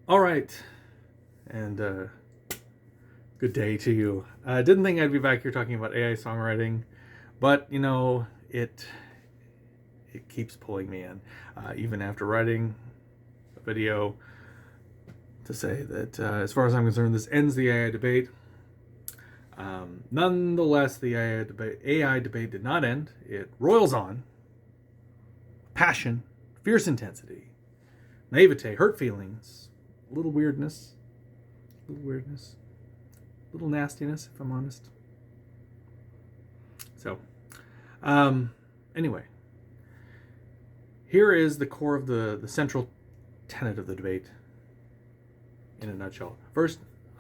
All right, and good day to you. I didn't think I'd be back here talking about AI songwriting, but it keeps pulling me in, even after writing a video to say that, as far as I'm concerned, this ends the AI debate. Nonetheless, the AI debate did not end. It roils on. Passion, fierce intensity, naivete, hurt feelings, a little weirdness, a little nastiness, if I'm honest. So, anyway, here is the core of the central tenet of the debate in a nutshell. First,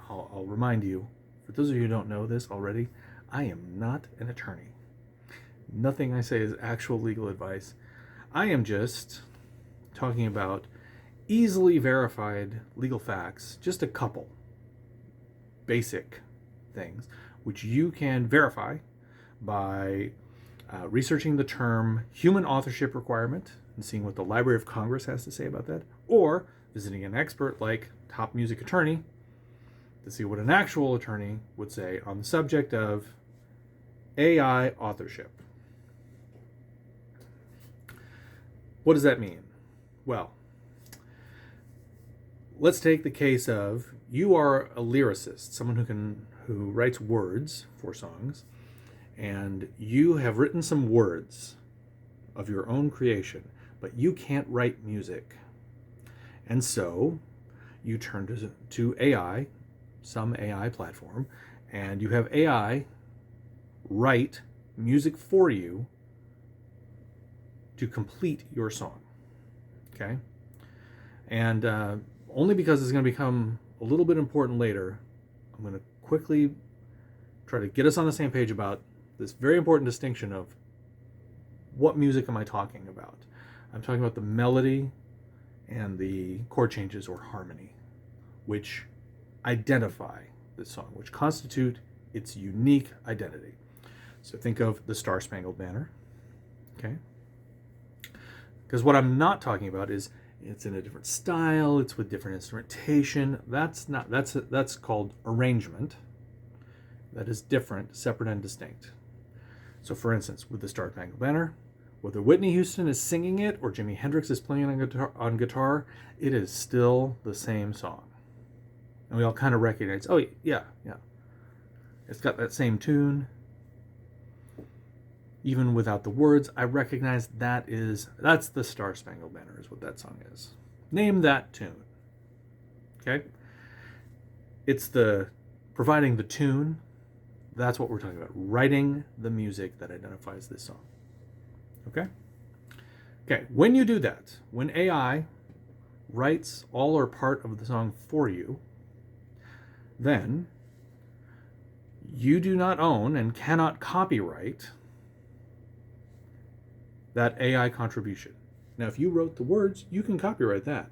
I'll remind you, for those of you who don't know this already, I am not an attorney. Nothing I say is actual legal advice. I am just talking about easily verified legal facts, just a couple basic things, which you can verify by researching the term human authorship requirement and seeing what the Library of Congress has to say about that, or visiting an expert like Top Music Attorney to see what an actual attorney would say on the subject of AI authorship. What does that mean? Well, let's take the case of you are a lyricist, someone who writes words for songs, and you have written some words of your own creation, but you can't write music. And so you turn to AI, some AI platform, and you have AI write music for you to complete your song. Okay? And only because it's going to become a little bit important later, I'm going to quickly try to get us on the same page about this very important distinction of what music am I talking about. I'm talking about the melody and the chord changes or harmony, which identify the song, which constitute its unique identity. So think of the Star Spangled Banner, okay? Because what I'm not talking about is it's in a different style, it's with different instrumentation. That's called arrangement. That is different, separate and distinct. So for instance, with the Star Spangled Banner, whether Whitney Houston is singing it or Jimi Hendrix is playing it on guitar, it is still the same song. And we all kind of recognize, oh yeah. It's got that same tune. Even without the words, I recognize that's the Star Spangled Banner is what that song is. Name that tune. Okay? It's the providing the tune. That's what we're talking about. Writing the music that identifies this song. Okay? Okay, when you do that, when AI writes all or part of the song for you, then you do not own and cannot copyright that AI contribution. Now, if you wrote the words, you can copyright that,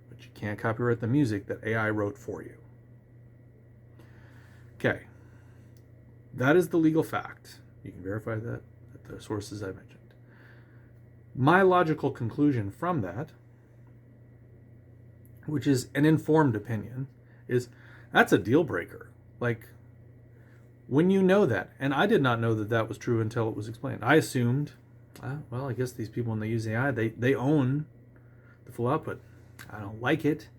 but you can't copyright the music that AI wrote for you. Okay, that is the legal fact. You can verify that at the sources I mentioned. My logical conclusion from that, which is an informed opinion, is that's a deal breaker. Like, when you know that, and I did not know that that was true until it was explained. I assumed, well, I guess these people, when they use AI, they own the full output. I don't like it.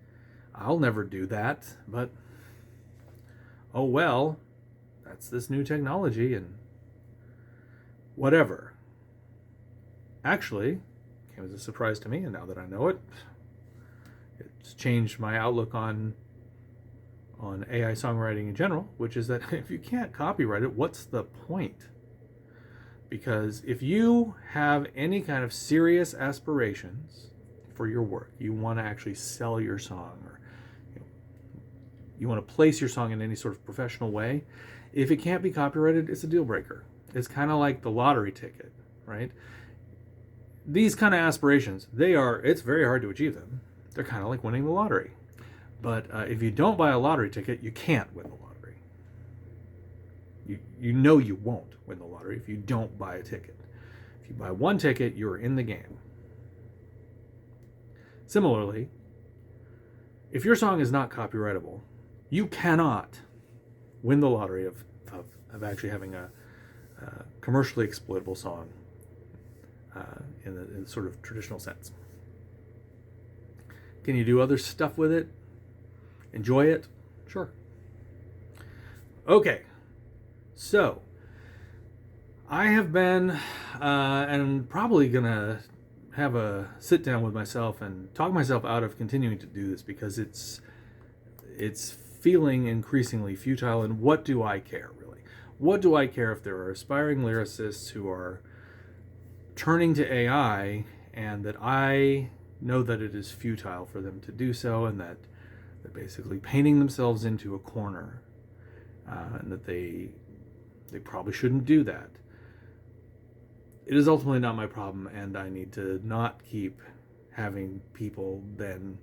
I'll never do that, but oh well, that's this new technology and whatever. Actually, it came as a surprise to me, and now that I know it, it's changed my outlook on AI songwriting in general, which is that if you can't copyright it, what's the point? Because if you have any kind of serious aspirations for your work, you want to actually sell your song, or you want to place your song in any sort of professional way, if it can't be copyrighted, it's a deal breaker. It's kind of like the lottery ticket, right? These kind of aspirations, it's very hard to achieve them. They're kind of like winning the lottery. But if you don't buy a lottery ticket, you can't win the lottery. You know you won't win the lottery if you don't buy a ticket. If you buy one ticket, you're in the game. Similarly, if your song is not copyrightable, you cannot win the lottery of actually having a commercially exploitable song in the sort of traditional sense. Can you do other stuff with it? Enjoy it? Sure. Okay, so I have been and probably gonna have a sit down with myself and talk myself out of continuing to do this, because it's feeling increasingly futile. And what do I care, really? What do I care if there are aspiring lyricists who are turning to AI, and that I know that it is futile for them to do so, and that they're basically painting themselves into a corner, and that they probably shouldn't do that. It is ultimately not my problem, and I need to not keep having people then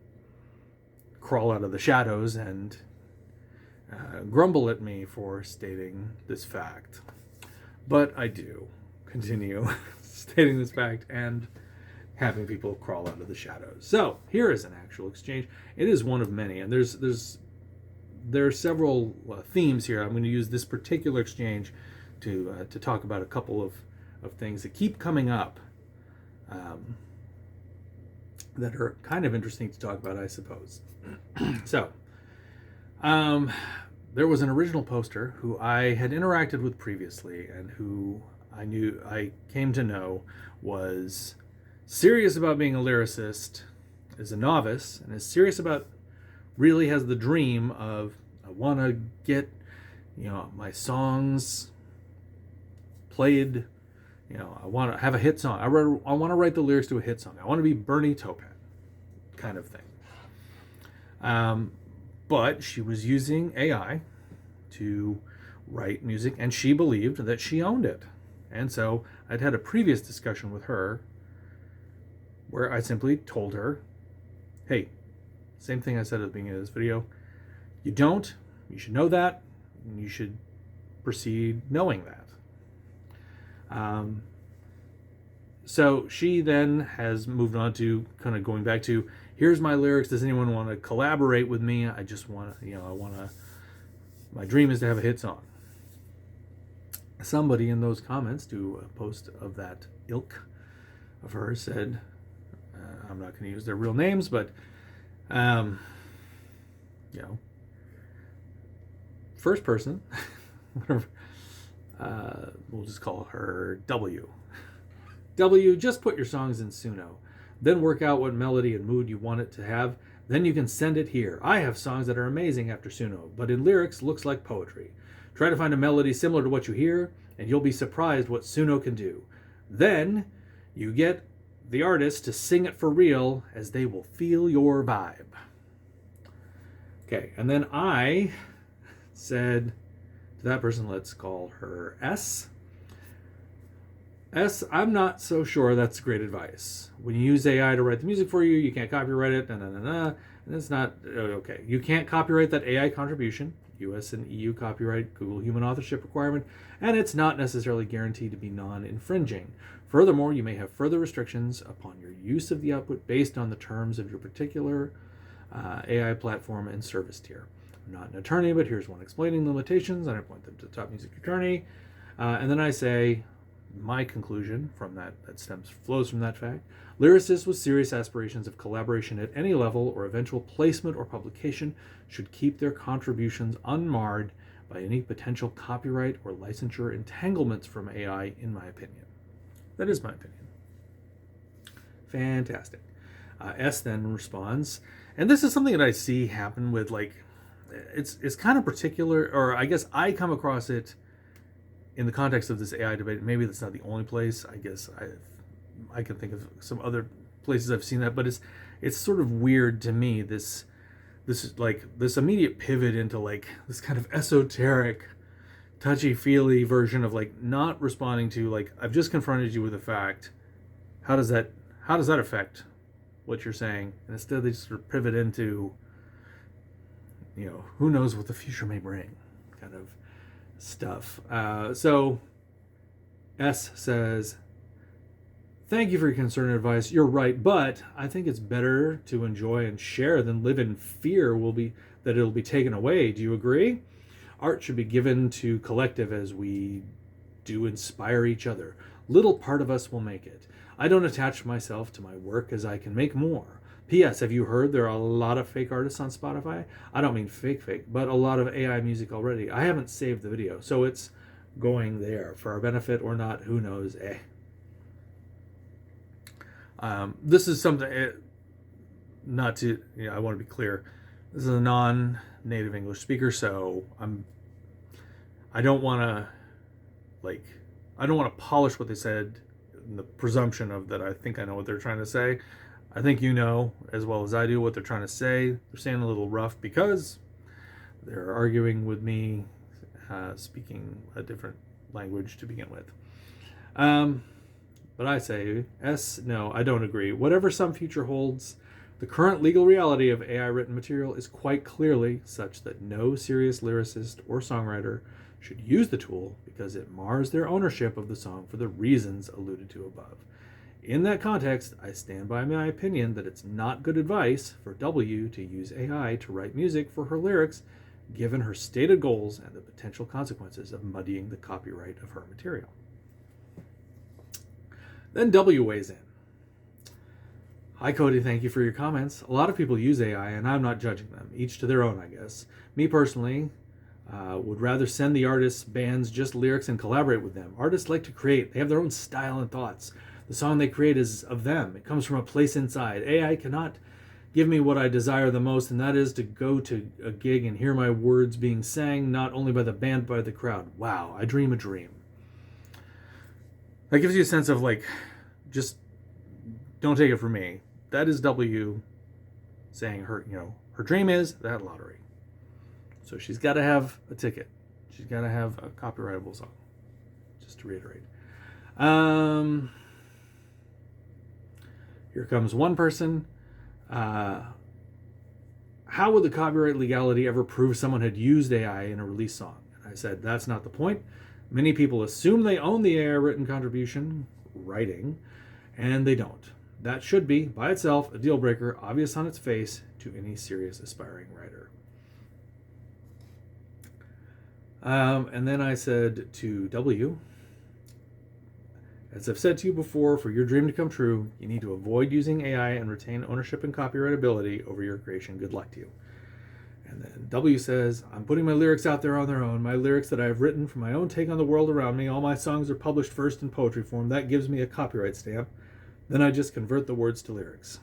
crawl out of the shadows and grumble at me for stating this fact. But I do continue stating this fact and having people crawl out of the shadows. So here is an actual exchange. It is one of many, and there are several themes here. I'm going to use this particular exchange to talk about a couple of things that keep coming up that are kind of interesting to talk about, I suppose. So, there was an original poster who I had interacted with previously, and who I came to know was serious about being a lyricist, is a novice, and is serious about, really has the dream of, I want to get, my songs played. I want to have a hit song. I want to write the lyrics to a hit song. I want to be Bernie Taupin, kind of thing. But she was using AI to write music, and she believed that she owned it. And so I'd had a previous discussion with her where I simply told her, hey, same thing I said at the beginning of this video. You should know that, and you should proceed knowing that. So she then has moved on to kind of going back to, here's my lyrics. Does anyone want to collaborate with me? I just want to, my dream is to have a hit song. Somebody in those comments to a post of that ilk of hers said, I'm not going to use their real names, but, first person, whatever, we'll just call her W. W, just put your songs in Suno. Then work out what melody and mood you want it to have. Then you can send it here. I have songs that are amazing after Suno, but in lyrics looks like poetry. Try to find a melody similar to what you hear, and you'll be surprised what Suno can do. Then you get the artist to sing it for real, as they will feel your vibe. Okay, and then I said to that person, let's call her S. S, I'm not so sure that's great advice. When you use AI to write the music for you, you can't copyright it, and it's not, okay. You can't copyright that AI contribution, US and EU copyright, Google human authorship requirement, and it's not necessarily guaranteed to be non-infringing. Furthermore, you may have further restrictions upon your use of the output based on the terms of your particular AI platform and service tier. I'm not an attorney, but here's one explaining the limitations, and I point them to the top music attorney. And then I say, my conclusion from that flows from that fact. Lyricists with serious aspirations of collaboration at any level or eventual placement or publication should keep their contributions unmarred by any potential copyright or licensure entanglements from AI, in my opinion. That is my opinion. Fantastic. S then responds, and this is something that I see happen with, it's kind of particular, or I guess I come across it in the context of this AI debate. Maybe that's not the only place. I guess I can think of some other places I've seen that, but it's sort of weird to me, this immediate pivot into this kind of esoteric, touchy-feely version of not responding to I've just confronted you with a fact. How does that affect what you're saying? And instead they just sort of pivot into who knows what the future may bring kind of stuff. So S says, Thank you for your concern and advice. You're right, but I think it's better to enjoy and share than live in fear that it'll be taken away. Do you agree? Art should be given to collective as we do inspire each other. Little part of us will make it. I don't attach myself to my work as I can make more. P.S. Have you heard there are a lot of fake artists on Spotify? I don't mean fake, but a lot of AI music already. I haven't saved the video, so it's going there. For our benefit or not, who knows? This is something, I want to be clear. This is a non-native English speaker, so I don't want to polish what they said in the presumption of that I think I know what they're trying to say. I think you know as well as I do what they're trying to say. They're saying a little rough because they're arguing with me speaking a different language to begin with. But I say, no, I don't agree. Whatever some future holds, the current legal reality of AI written material is quite clearly such that no serious lyricist or songwriter should use the tool because it mars their ownership of the song for the reasons alluded to above. In that context, I stand by my opinion that it's not good advice for W to use AI to write music for her lyrics, given her stated goals and the potential consequences of muddying the copyright of her material. Then W weighs in. Hi, Cody. Thank you for your comments. A lot of people use AI, and I'm not judging them. Each to their own, I guess. Me personally would rather send the artists, bands, just lyrics and collaborate with them. Artists like to create. They have their own style and thoughts. The song they create is of them. It comes from a place inside. AI cannot give me what I desire the most, and that is to go to a gig and hear my words being sang, not only by the band, but by the crowd. Wow, I dream a dream. That gives you a sense of just don't take it from me. That is W saying her dream is that lottery. So she's got to have a ticket. She's got to have a copyrightable song. Just to reiterate. Here comes one person. How would the copyright legality ever prove someone had used AI in a release song? And I said, that's not the point. Many people assume they own the AI written contribution, writing, and they don't. That should be, by itself, a deal breaker, obvious on its face to any serious aspiring writer. And then I said to W, as I've said to you before, for your dream to come true, you need to avoid using AI and retain ownership and copyrightability over your creation. Good luck to you. And then W says, I'm putting my lyrics out there on their own, my lyrics that I have written for my own take on the world around me. All my songs are published first in poetry form. That gives me a copyright stamp. Then I just convert the words to lyrics.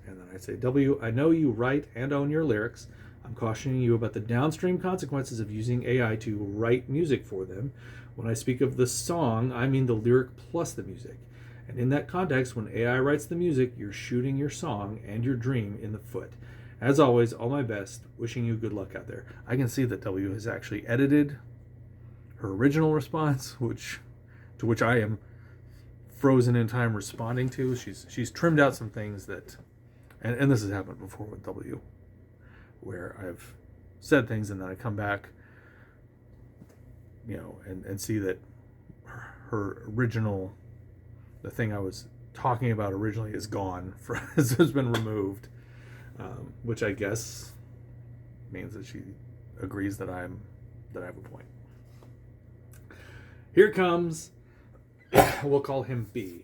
And then I say, W, I know you write and own your lyrics. I'm cautioning you about the downstream consequences of using AI to write music for them. When I speak of the song, I mean the lyric plus the music. And in that context, when AI writes the music, you're shooting your song and your dream in the foot. As always, all my best. Wishing you good luck out there. I can see that W has actually edited her original response, to which I am frozen in time responding to. She's trimmed out some things that, and this has happened before with W, where I've said things and then I come back, and see that her original, the thing I was talking about originally is gone, has been removed. Which I guess means that she agrees that I have a point. Here comes, we'll call him B.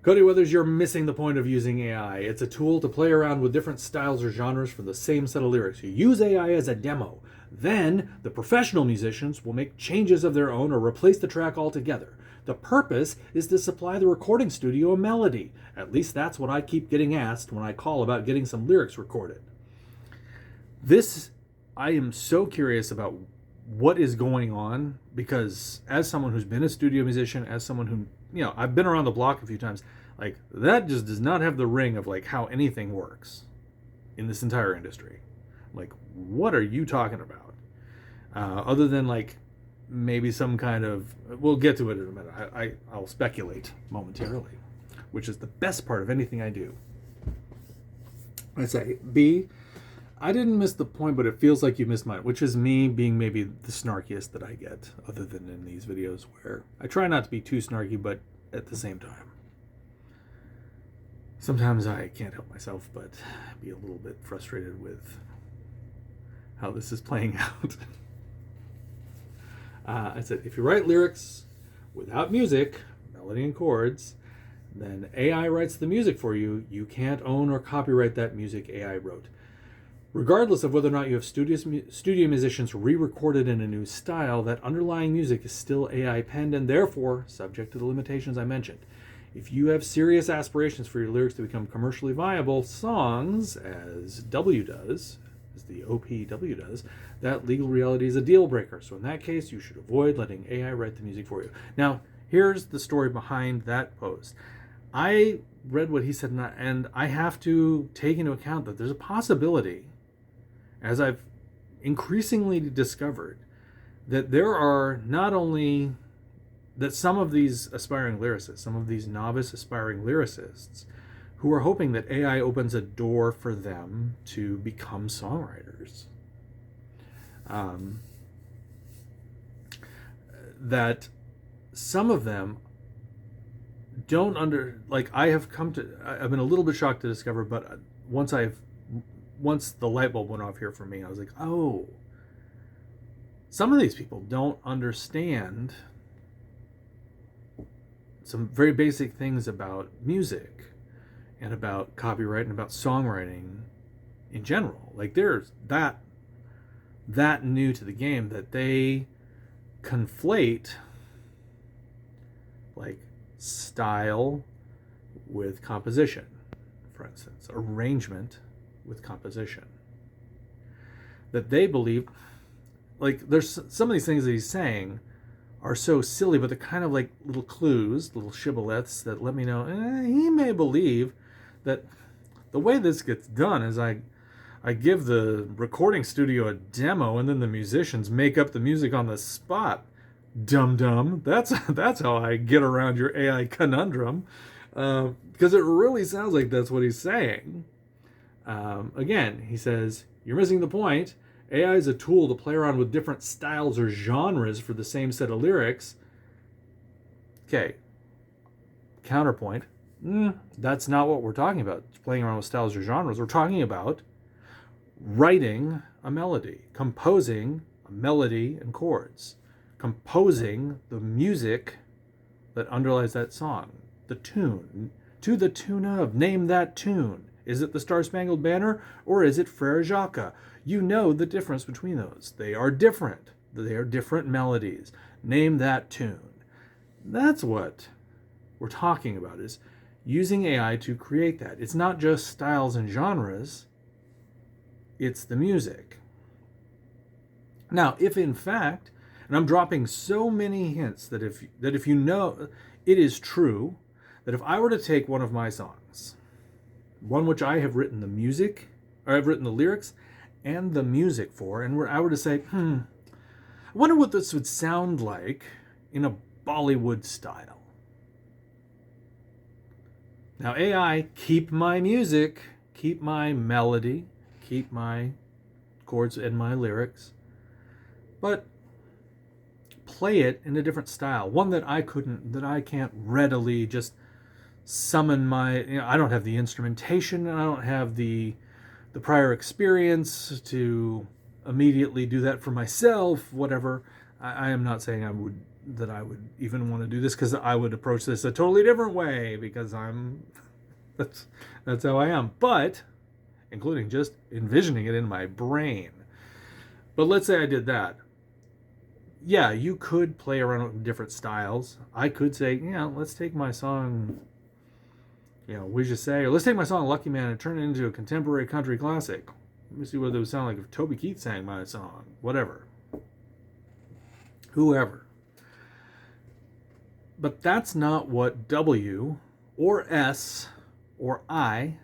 Cody Weathers, you're missing the point of using AI. It's a tool to play around with different styles or genres for the same set of lyrics. You use AI as a demo. Then the professional musicians will make changes of their own or replace the track altogether. The purpose is to supply the recording studio a melody. At least that's what I keep getting asked when I call about getting some lyrics recorded. I am so curious about what is going on, because as someone who's been a studio musician, as someone who, I've been around the block a few times, that just does not have the ring of how anything works in this entire industry. What are you talking about? Other than maybe some kind of, we'll get to it in a minute. I'll speculate momentarily, which is the best part of anything I do. I say, B, I didn't miss the point, but it feels like you missed mine, which is me being maybe the snarkiest that I get, other than in these videos where I try not to be too snarky, but at the same time. Sometimes I can't help myself but be a little bit frustrated with how this is playing out. I said, if you write lyrics without music, melody and chords, then AI writes the music for you. You can't own or copyright that music AI wrote. Regardless of whether or not you have studio musicians re-recorded in a new style, that underlying music is still AI penned and therefore subject to the limitations I mentioned. If you have serious aspirations for your lyrics to become commercially viable songs, as W does, as the OPW does, that legal reality is a deal breaker. So in that case, you should avoid letting AI write the music for you. Now, here's the story behind that post. I read what he said, and I have to take into account that there's a possibility, as I've increasingly discovered, that there are not only that some of these aspiring lyricists, some of these novice aspiring lyricists, who are hoping that AI opens a door for them to become songwriters, that some of them don't I've been a little bit shocked to discover, but once the light bulb went off here for me, I was like, oh, some of these people don't understand some very basic things about music and about copyright and about songwriting in general. Like, there's that new to the game that they conflate like style with composition, for instance, arrangement with composition. That they believe, like, there's some of these things that he's saying are so silly, but they're kind of like little clues, little shibboleths that let me know he may believe that the way this gets done is I give the recording studio a demo and then the musicians make up the music on the spot. Dum-dum. That's how I get around your AI conundrum, because it really sounds like that's what he's saying. Again, he says, you're missing the point. AI is a tool to play around with different styles or genres for the same set of lyrics. Okay. Counterpoint. That's not what we're talking about, playing around with styles or genres. We're talking about writing a melody, composing a melody and chords, composing the music that underlies that song, the tune, to the tune of. Name that tune. Is it the Star-Spangled Banner or is it Frere Jacques? You know the difference between those. They are different. They are different melodies. Name that tune. That's what we're talking about, is using AI to create that. It's not just styles and genres. It's the music. Now, if in fact, and I'm dropping so many hints that if you know, it is true that if I were to take one of my songs, one which I have written the music, or I've written the lyrics and the music for, and where I were to say, I wonder what this would sound like in a Bollywood style. Now, AI, keep my music, keep my melody, keep my chords and my lyrics, but play it in a different style, one that I can't readily just summon I don't have the instrumentation, and I don't have the prior experience to immediately do that for myself, whatever. I am not saying I would even want to do this, because I would approach this a totally different way, because that's how I am. But including just envisioning it in my brain. But let's say I did that. Yeah, you could play around with different styles. I could say, let's take my song, we just say, or let's take my song Lucky Man and turn it into a contemporary country classic. Let me see what it would sound like if Toby Keith sang my song. Whatever. Whoever. But that's not what W or S or I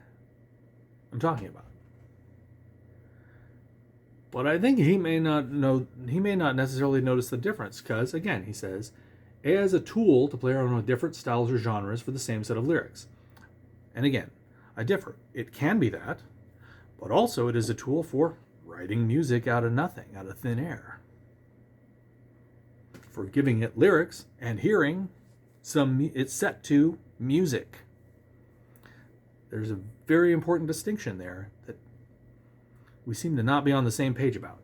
am talking about. But I think he may not necessarily notice the difference, because, again, he says, AI is a tool to play around with different styles or genres for the same set of lyrics. And again, I differ. It can be that, but also it is a tool for writing music out of nothing, out of thin air. For giving it lyrics and hearing It's set to music. There's a very important distinction there that we seem to not be on the same page about.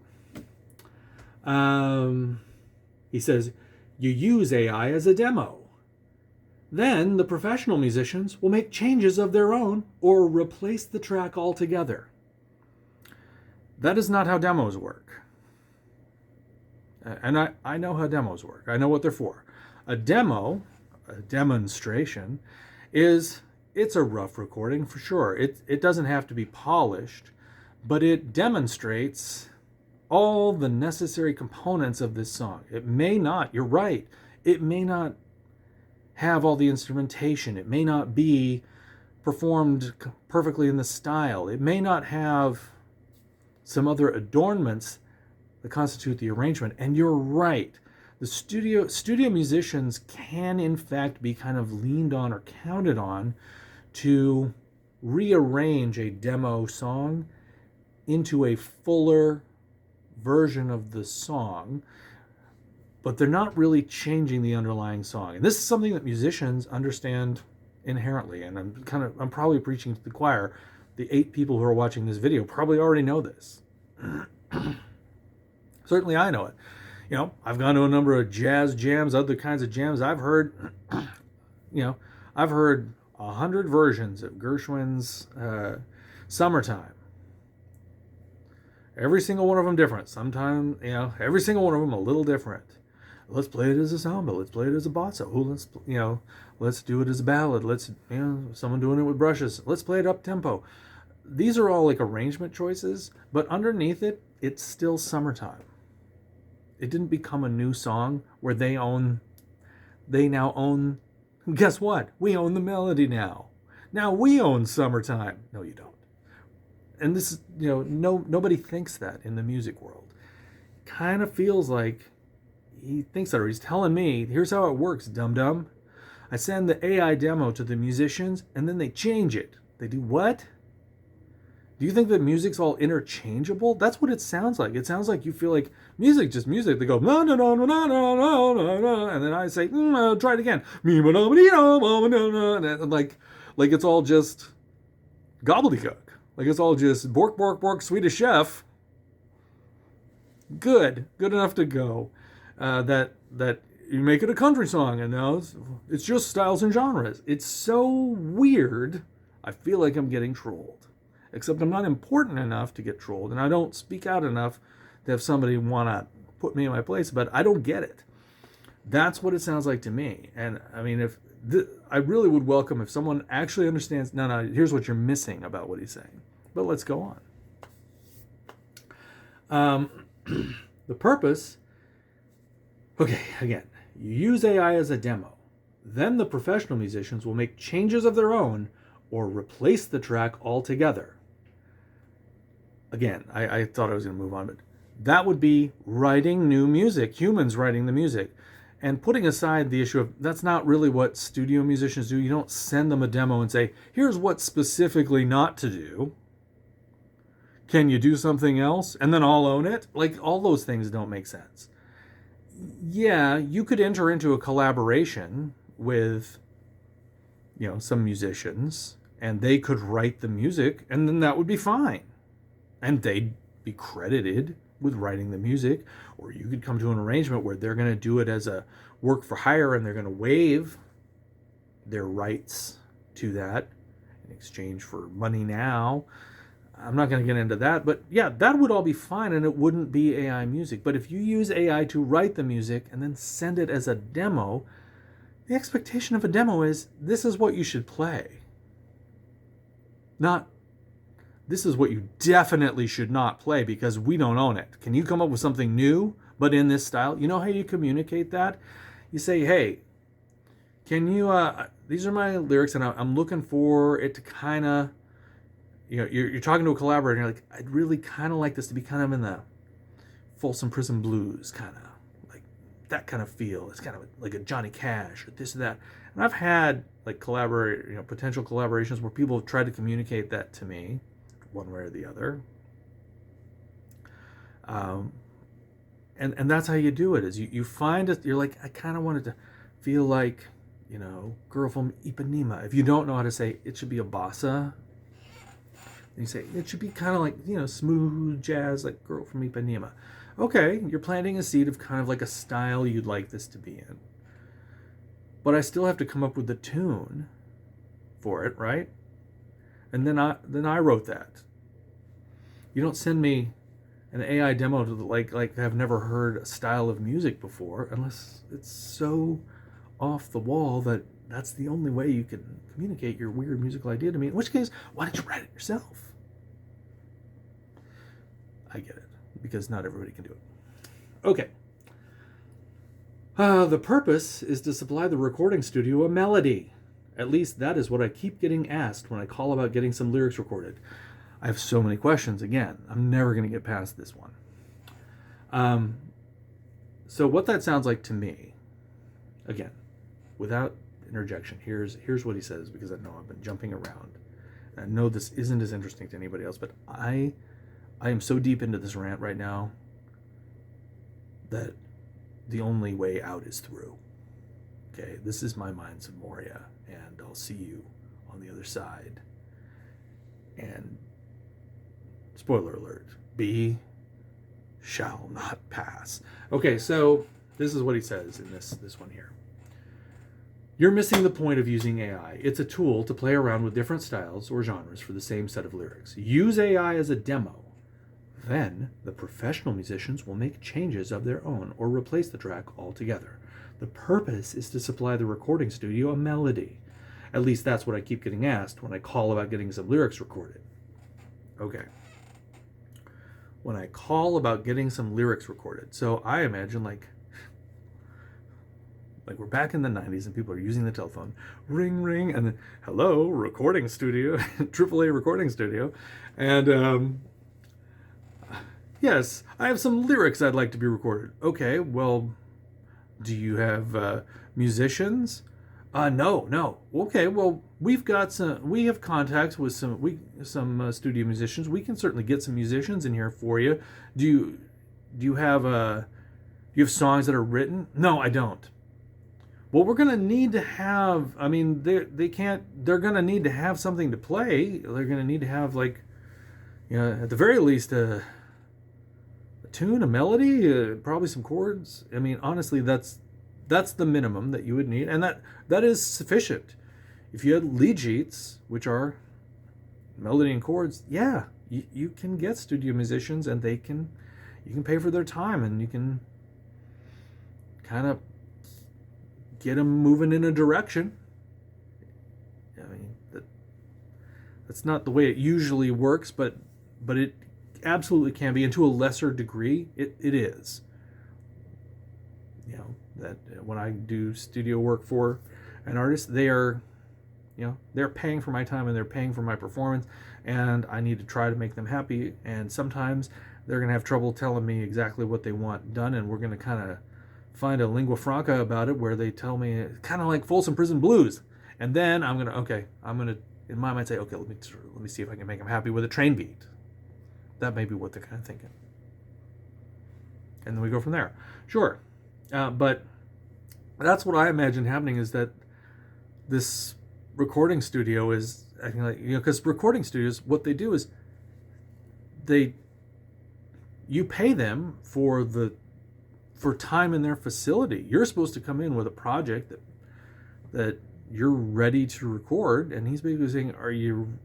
He says, you use AI as a demo. Then the professional musicians will make changes of their own or replace the track altogether. That is not how demos work. And I know how demos work. I know what they're for. A demo, a demonstration, it's a rough recording for sure. It doesn't have to be polished, but it demonstrates all the necessary components of this song. It may not, you're right, it may not have all the instrumentation. It may not be performed perfectly in the style. It may not have some other adornments that constitute the arrangement. And you're right. The studio musicians can in fact be kind of leaned on or counted on to rearrange a demo song into a fuller version of the song, but they're not really changing the underlying song. And this is something that musicians understand inherently. And I'm probably preaching to the choir. The 8 people who are watching this video probably already know this. Certainly I know it. You know, I've gone to a number of jazz jams, other kinds of jams. I've heard, I've heard 100 versions of Gershwin's Summertime. Every single one of them different. Sometimes, every single one of them a little different. Let's play it as a samba. Let's play it as a bossa. Let's do it as a ballad. Let's, someone doing it with brushes. Let's play it up tempo. These are all like arrangement choices, but underneath it, it's still Summertime. It didn't become a new song where they now own, guess what? We own the melody now. Now we own Summertime. No, you don't. And this is, nobody thinks that in the music world. Kind of feels like he thinks that, or he's telling me, here's how it works, dum-dum. I send the AI demo to the musicians, and then they change it. They do what? Do you think that music's all interchangeable? That's what it sounds like. It sounds like you feel like music, just music. They go, no, no, no, no, no, no, no, no, no. And then I say, try it again. And like it's all just gobbledygook. Like it's all just bork, bork, bork, Swedish chef. Good enough to go. That you make it a country song, and now it's just styles and genres. It's so weird. I feel like I'm getting trolled. Except I'm not important enough to get trolled, and I don't speak out enough to have somebody want to put me in my place, but I don't get it. That's what it sounds like to me. And I mean, I really would welcome if someone actually understands, no, here's what you're missing about what he's saying. But let's go on. The purpose, okay, again, you use AI as a demo. Then the professional musicians will make changes of their own or replace the track altogether. Again, I thought I was going to move on, but that would be writing new music, humans writing the music. And putting aside the issue of that's not really what studio musicians do. You don't send them a demo and say, here's what specifically not to do. Can you do something else? And then I'll own it? Like, all those things don't make sense. Yeah, you could enter into a collaboration with, some musicians, and they could write the music, and then that would be fine. And they'd be credited with writing the music. Or you could come to an arrangement where they're going to do it as a work for hire, and they're going to waive their rights to that in exchange for money now. I'm not going to get into that, but yeah, that would all be fine, and it wouldn't be AI music. But if you use AI to write the music and then send it as a demo, the expectation of a demo is this is what you should play. Not this is what you definitely should not play because we don't own it. Can you come up with something new, but in this style? You know how you communicate that? You say, hey, can you, these are my lyrics, and I'm looking for it to kind of, you're talking to a collaborator, and you're like, I'd really kind of like this to be kind of in the Folsom Prison Blues, kind of like that kind of feel. It's kind of like a Johnny Cash or this or that. And I've had like potential collaborations where people have tried to communicate that to me, one way or the other. And that's how you do it, is you find it, you're like, I kind of wanted to feel like girl from Ipanema. If you don't know how to say it should be a bossa, you say it should be kind of like, smooth jazz, like girl from Ipanema. Okay, you're planting a seed of kind of like a style you'd like this to be in. But I still have to come up with the tune for it, right? And then I wrote that. You don't send me an AI demo to like I've never heard a style of music before, unless it's so off the wall that that's the only way you can communicate your weird musical idea to me. In which case, why don't you write it yourself? I get it, because not everybody can do it. Okay. The purpose is to supply the recording studio a melody. At least that is what I keep getting asked when I call about getting some lyrics recorded. I have so many questions. Again, I'm never going to get past this one. So what that sounds like to me, again, without interjection, here's what he says, because I know I've been jumping around. I know this isn't as interesting to anybody else, but I am so deep into this rant right now that the only way out is through. Okay, this is my Minds of Moria, and I'll see you on the other side. And spoiler alert, B shall not pass. Okay, so this is what he says in this one here. You're missing the point of using AI. It's a tool to play around with different styles or genres for the same set of lyrics. Use AI as a demo. Then the professional musicians will make changes of their own or replace the track altogether. The purpose is to supply the recording studio a melody. At least that's what I keep getting asked when I call about getting some lyrics recorded. Okay. When I call about getting some lyrics recorded. So I imagine like we're back in the 90s and people are using the telephone. Ring, ring, and then, hello, recording studio, AAA recording studio. And yes, I have some lyrics I'd like to be recorded. Okay, well, do you have musicians? No. Okay, well, we have contacts with some studio musicians. We can certainly get some musicians in here for you. Do you have songs that are written? No, I don't. Well, we're going to need to have, they're going to need to have something to play. They're going to need to have, at the very least, a tune, a melody, probably some chords. I mean, honestly, that's the minimum that you would need, and that is sufficient. If you had lead sheets, which are melody and chords, yeah, you can get studio musicians, and you can pay for their time, and you can kind of get them moving in a direction. I mean, that's not the way it usually works, but it absolutely can be, and to a lesser degree, it is. That when I do studio work for an artist, they are, they're paying for my time and they're paying for my performance, and I need to try to make them happy. And sometimes they're going to have trouble telling me exactly what they want done, and we're going to kind of find a lingua franca about it where they tell me, kind of like Folsom Prison Blues. And then I'm going to, in my mind, say, okay, let me see if I can make them happy with a train beat. That may be what they're kind of thinking. And then we go from there. Sure. But that's what I imagine happening, is that this recording studio is acting like, because recording studios, what they do is you pay them for time in their facility. You're supposed to come in with a project that you're ready to record, and he's basically saying, are you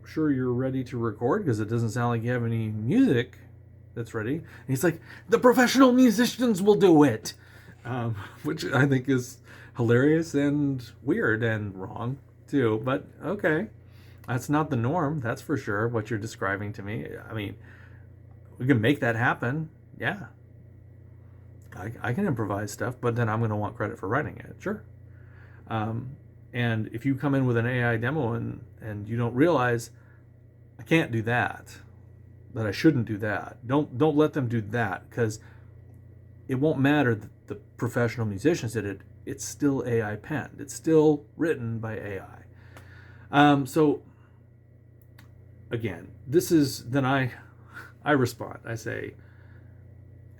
sure you're ready to record? Because it doesn't sound like you have any music that's ready. And he's like, the professional musicians will do it. Which I think is hilarious and weird and wrong too. But okay, that's not the norm, that's for sure, what you're describing to me. I mean, we can make that happen. Yeah, I can improvise stuff, but then I'm going to want credit for writing it. Sure. And if you come in with an AI demo and you don't realize, I can't do that I shouldn't do that, don't let them do that, because it won't matter that the professional musicians did it. It's still AI penned. It's still written by AI. So again, then I respond. I say,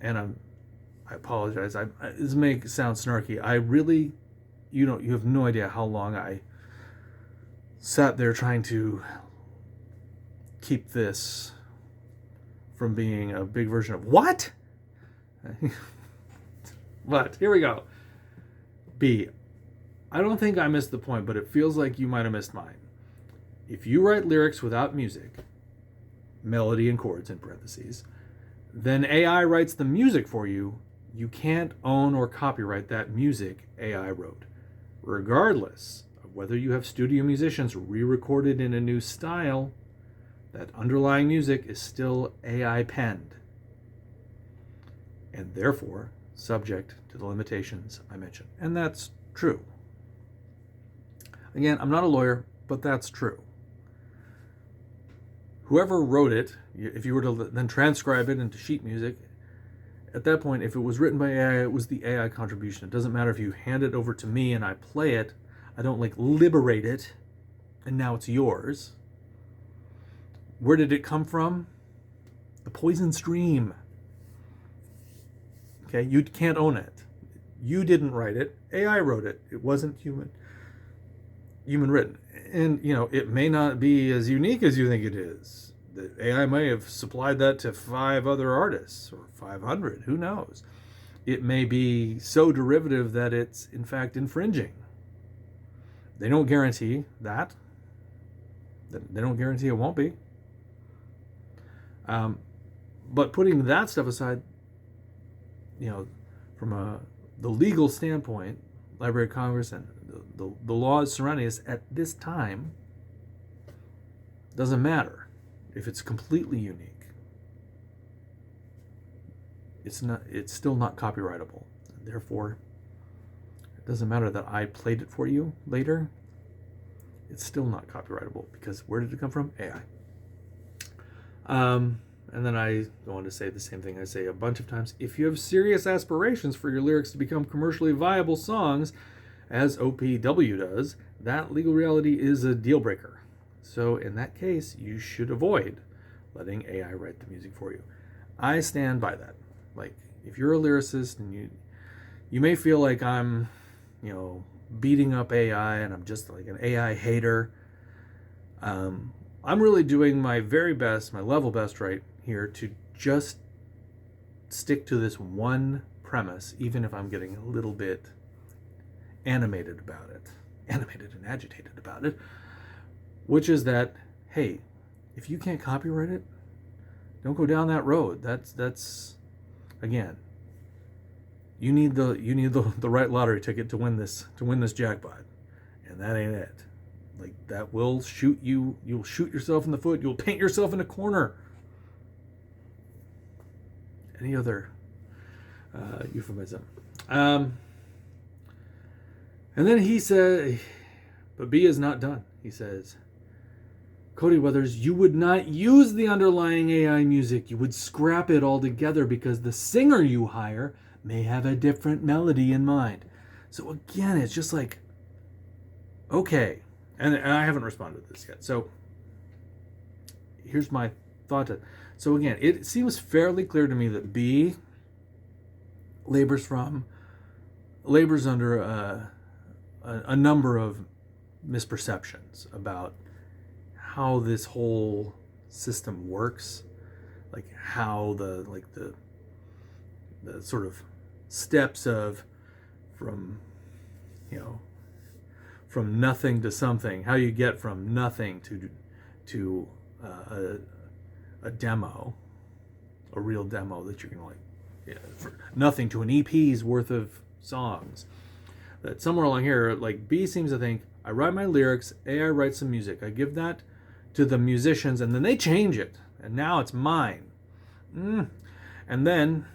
and I apologize. This may sound snarky. I really you have no idea how long I sat there trying to keep this from being a big version of what? But here we go. B. I don't think I missed the point, but it feels like you might have missed mine. If you write lyrics without music, melody and chords in parentheses, then AI writes the music for you. You can't own or copyright that music AI wrote, regardless of whether you have studio musicians re-recorded in a new style. That underlying music is still AI penned, and therefore subject to the limitations I mentioned. And that's true. Again, I'm not a lawyer, but that's true. Whoever wrote it, if you were to then transcribe it into sheet music, at that point, if it was written by AI, it was the AI contribution. It doesn't matter if you hand it over to me and I play it. I don't liberate it and now it's yours. Where did it come from? The poison stream. Okay, you can't own it. You didn't write it. AI wrote it. It wasn't human written. And, it may not be as unique as you think it is. The AI may have supplied that to 5 other artists or 500. Who knows? It may be so derivative that it's, in fact, infringing. They don't guarantee that. They don't guarantee it won't be. But putting that stuff aside, from the legal standpoint, Library of Congress and the laws surrounding us at this time, doesn't matter if it's completely unique. It's still not copyrightable. Therefore, it doesn't matter that I played it for you later. It's still not copyrightable because where did it come from? AI. And then I go on to say the same thing I say a bunch of times. If you have serious aspirations for your lyrics to become commercially viable songs, as OPW does, that legal reality is a deal breaker. So in that case, you should avoid letting AI write the music for you. I stand by that. If you're a lyricist and you may feel like I'm, beating up AI and I'm just like an AI hater. I'm really doing my very best, my level best right here to just stick to this one premise, even if I'm getting a little bit animated and agitated about it, which is that, hey, if you can't copyright it, don't go down that road. That's again, you need the right lottery ticket to win this jackpot, and that ain't it. That will you'll shoot yourself in the foot, you'll paint yourself in a corner. Any other euphemism? And then he said, but B is not done. He says, Cody Weathers, you would not use the underlying AI music. You would scrap it altogether because the singer you hire may have a different melody in mind. So again, it's just okay. And I haven't responded to this yet. So here's my thought. So again, it seems fairly clear to me that B labors under a number of misperceptions about how this whole system works, how the sort of steps of from nothing to something, how you get from nothing to a demo, a real demo that you can for nothing to an EP's worth of songs. That somewhere along here, B seems to think, I write my lyrics, AI writes some music, I give that to the musicians, and then they change it, and now it's mine. And then,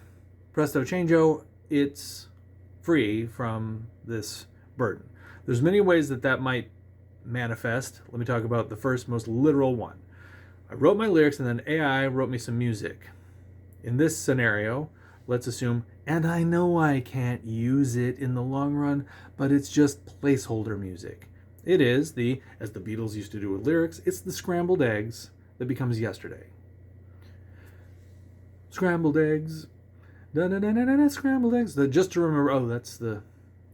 presto changeo, it's free from this burden. There's many ways that might manifest. Let me talk about the first, most literal one. I wrote my lyrics, and then AI wrote me some music. In this scenario, let's assume, and I know I can't use it in the long run, but it's just placeholder music. It is as the Beatles used to do with lyrics, it's the scrambled eggs that becomes yesterday. Scrambled eggs, da-da-da-da-da, scrambled eggs. Just to remember,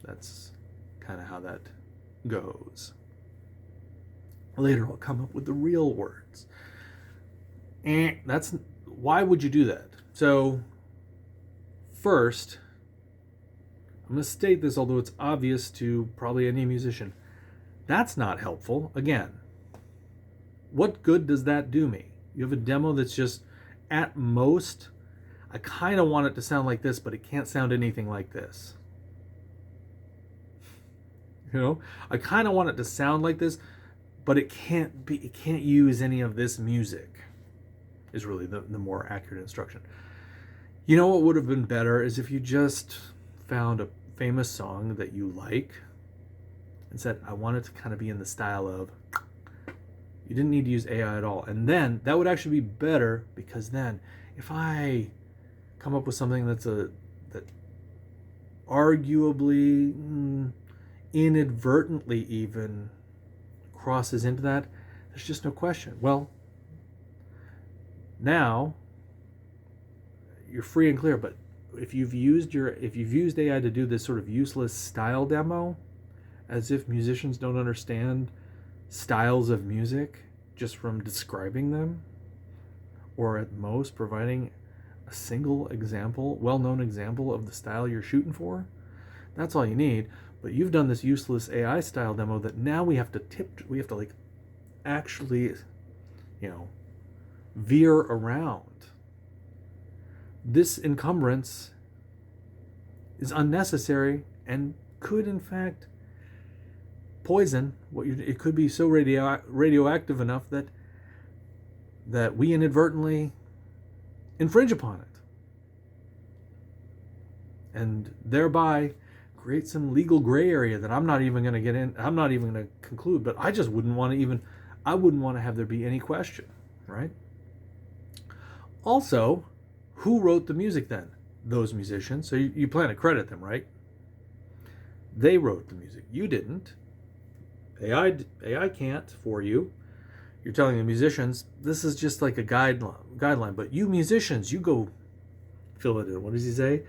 that's kind of how that goes. Later I'll come up with the real words. Why would you do that? So first, I'm going to state this, although it's obvious to probably any musician. That's not helpful. Again, what good does that do me? You have a demo that's just, at most, I kind of want it to sound like this, but it can't sound anything like this. You know, I kind of want it to sound like this, but it can't use any of this music, is really the more accurate instruction. You know what would have been better is if you just found a famous song that you like and said, I want it to kind of be in the style of, you didn't need to use AI at all. And then that would actually be better, because then if I come up with something that arguably, inadvertently even crosses into that, there's just no question. Well, now you're free and clear. But if you've used AI to do this sort of useless style demo, as if musicians don't understand styles of music just from describing them, or at most providing a single example, well-known example of the style you're shooting for, that's all you need. But you've done this useless AI style demo that now we have to like actually, veer around. This encumbrance is unnecessary and could in fact poison it could be so radioactive enough that we inadvertently infringe upon it, and thereby create some legal gray area that I'm not even going to get in. I'm not even going to conclude, but I just wouldn't want to have there be any question, right? Also, who wrote the music then? Those musicians. So you plan to credit them, right? They wrote the music. You didn't. AI can't for you. You're telling the musicians, this is just like a guideline. But you musicians, you go fill it in. What does he say?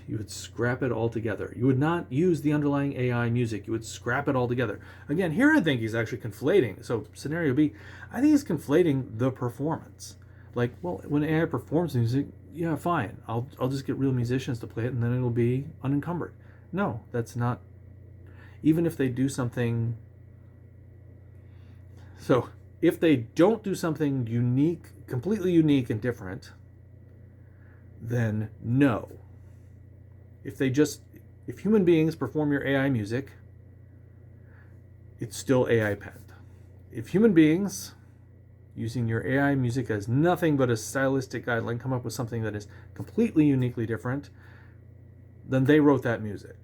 You would scrap it all together. You would not use the underlying AI music. You would scrap it all together. Again, here I think he's actually conflating. So scenario B, I think he's conflating the performance. Like, well, when AI performs music, yeah, fine. I'll just get real musicians to play it, and then it'll be unencumbered. No, that's not. Even if they do something. So if they don't do something unique, completely unique and different, then no. If human beings perform your AI music, it's still AI penned. If human beings, using your AI music as nothing but a stylistic guideline, come up with something that is completely uniquely different, then they wrote that music.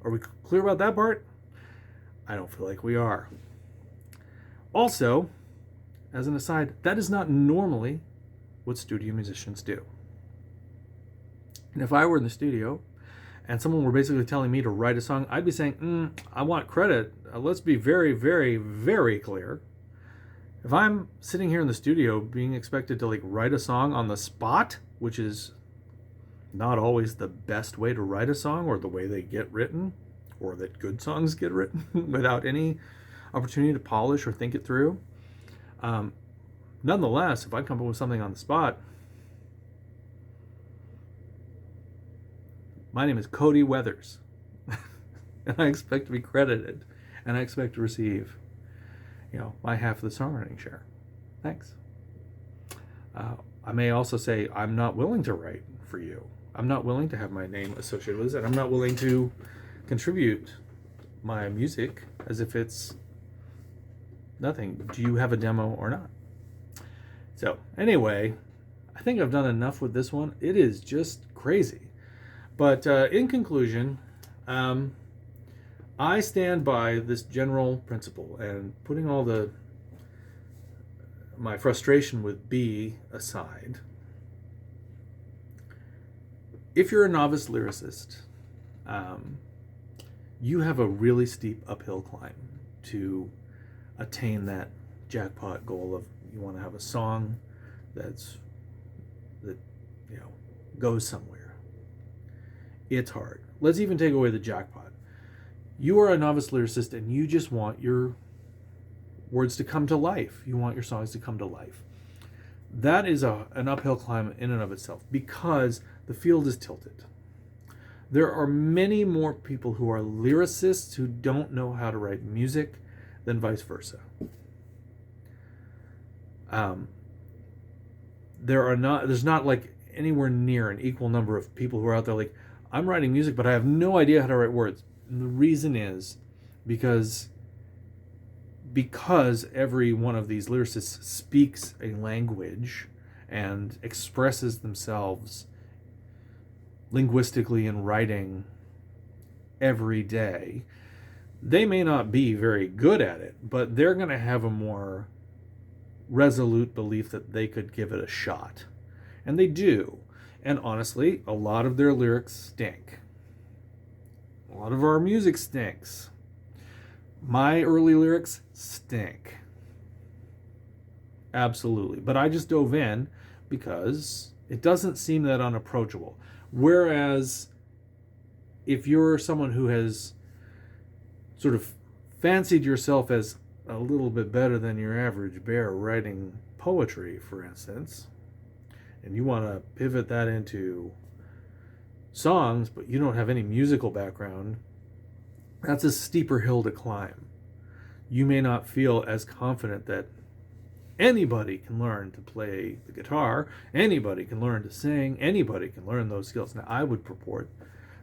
Are we clear about that part? I don't feel like we are. Also, as an aside, that is not normally what studio musicians do. And if I were in the studio and someone were basically telling me to write a song, I'd be saying, I want credit. Let's be very, very, very clear. If I'm sitting here in the studio being expected to write a song on the spot, which is not always the best way to write a song, or the way they get written, or that good songs get written without any opportunity to polish or think it through. Nonetheless, if I come up with something on the spot, my name is Cody Weathers, and I expect to be credited, and I expect to receive, my half of the songwriting share. Thanks. I may also say, I'm not willing to write for you. I'm not willing to have my name associated with this, and I'm not willing to contribute my music as if it's nothing. Do you have a demo or not? So anyway, I think I've done enough with this one. It is just crazy. But in conclusion, I stand by this general principle, and putting all my frustration with B aside, if you're a novice lyricist, you have a really steep uphill climb to attain that jackpot goal of, you want to have a song that goes somewhere. It's hard. let's even take away the jackpot. You are a novice lyricist and you just want your words to come to life. You want your songs to come to life. That is an uphill climb in and of itself because the field is tilted. There are many more people who are lyricists who don't know how to write music than vice versa. There's not like anywhere near an equal number of people who are out there like, I'm writing music, but I have no idea how to write words. And the reason is because every one of these lyricists speaks a language and expresses themselves linguistically in writing every day, they may not be very good at it, but they're going to have a more resolute belief that they could give it a shot. And they do. And honestly, a lot of their lyrics stink. A lot of our music stinks. My early lyrics stink. Absolutely. But I just dove in because it doesn't seem that unapproachable. Whereas if you're someone who has sort of fancied yourself as a little bit better than your average bear writing poetry, for instance, and you want to pivot that into songs, but you don't have any musical background, that's a steeper hill to climb. You may not feel as confident that anybody can learn to play the guitar, anybody can learn to sing, anybody can learn those skills. Now, I would purport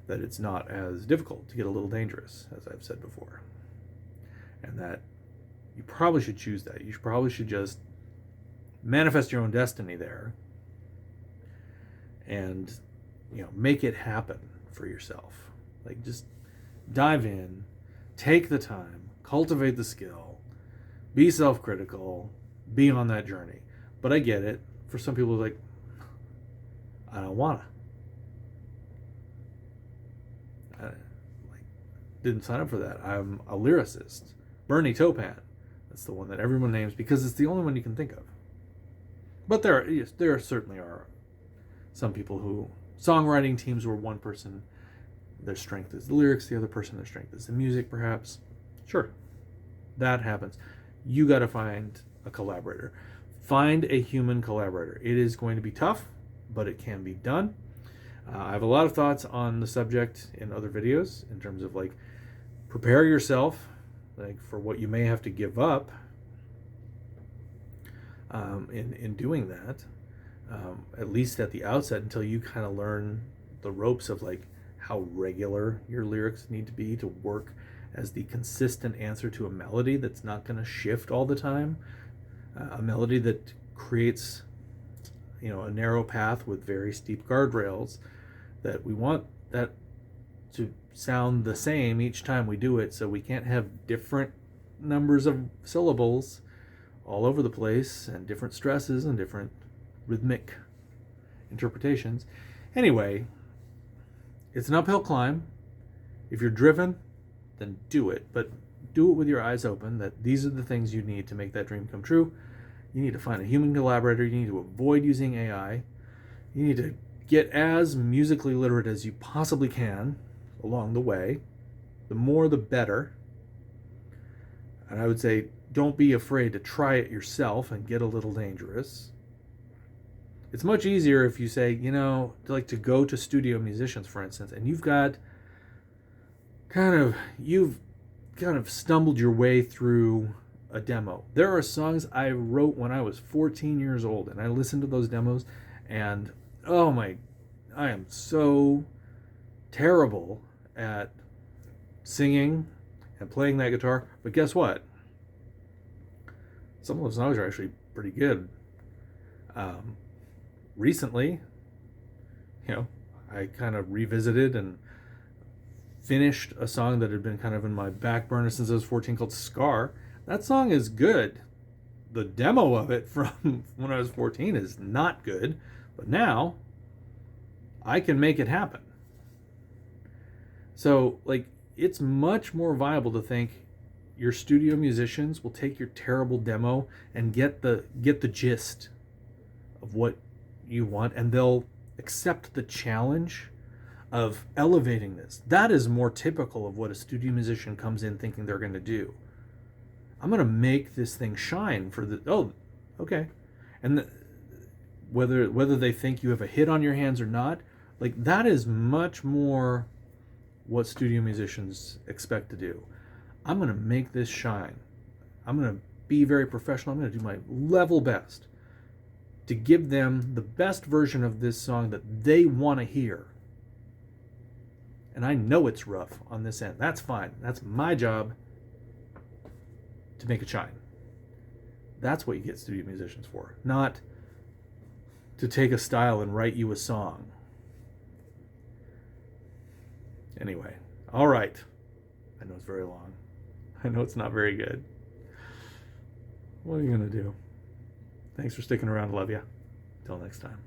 that it's not as difficult to get a little dangerous, as I've said before, and that you probably should choose that. You probably should just manifest your own destiny there and, make it happen for yourself. Like, just dive in, take the time, cultivate the skill, be self-critical, be on that journey. But I get it. For some people, like, I don't wanna. I didn't sign up for that. I'm a lyricist. Bernie Taupin. That's the one that everyone names because it's the only one you can think of. But there certainly are some people who songwriting teams where one person, their strength is the lyrics, the other person, their strength is the music, perhaps. Sure, that happens. You got to find a collaborator. Find a human collaborator. It is going to be tough, but it can be done. I have a lot of thoughts on the subject in other videos in terms of like prepare yourself like for what you may have to give up in doing that, at least at the outset, until you kind of learn the ropes of like how regular your lyrics need to be to work as the consistent answer to a melody that's not going to shift all the time, a melody that creates a narrow path with very steep guardrails, that we want that to sound the same each time we do it, so we can't have different numbers of syllables all over the place and different stresses and different rhythmic interpretations. Anyway, it's an uphill climb. If you're driven, then do it, but do it with your eyes open that these are the things you need to make that dream come true. You need to find a human collaborator. You need to avoid using AI. You need to get as musically literate as you possibly can along the way. The more, the better. And I would say, don't be afraid to try it yourself and get a little dangerous. It's much easier if you say, like to go to studio musicians, for instance, and you've kind of stumbled your way through a demo. There are songs I wrote when I was 14 years old, and I listened to those demos, and I am so terrible at singing and playing that guitar. But guess what? Some of those songs are actually pretty good. Recently, I kind of revisited and finished a song that had been kind of in my back burner since I was 14 called Scar. That song is good. The demo of it from when I was 14 is not good, but now I can make it happen. So, it's much more viable to think your studio musicians will take your terrible demo and get the gist of what you want, and they'll accept the challenge of elevating this. That is more typical of what a studio musician comes in thinking they're going to do. I'm going to make this thing shine for the, oh, okay. And whether they think you have a hit on your hands or not, like that is much more what studio musicians expect to do. I'm going to make this shine. I'm going to be very professional. I'm going to do my level best to give them the best version of this song that they want to hear. And I know it's rough on this end. That's fine. That's my job to make it shine. That's what you get studio musicians for, not to take a style and write you a song. Anyway, all right. I know it's very long. I know it's not very good. What are you going to do? Thanks for sticking around. Love ya. Till next time.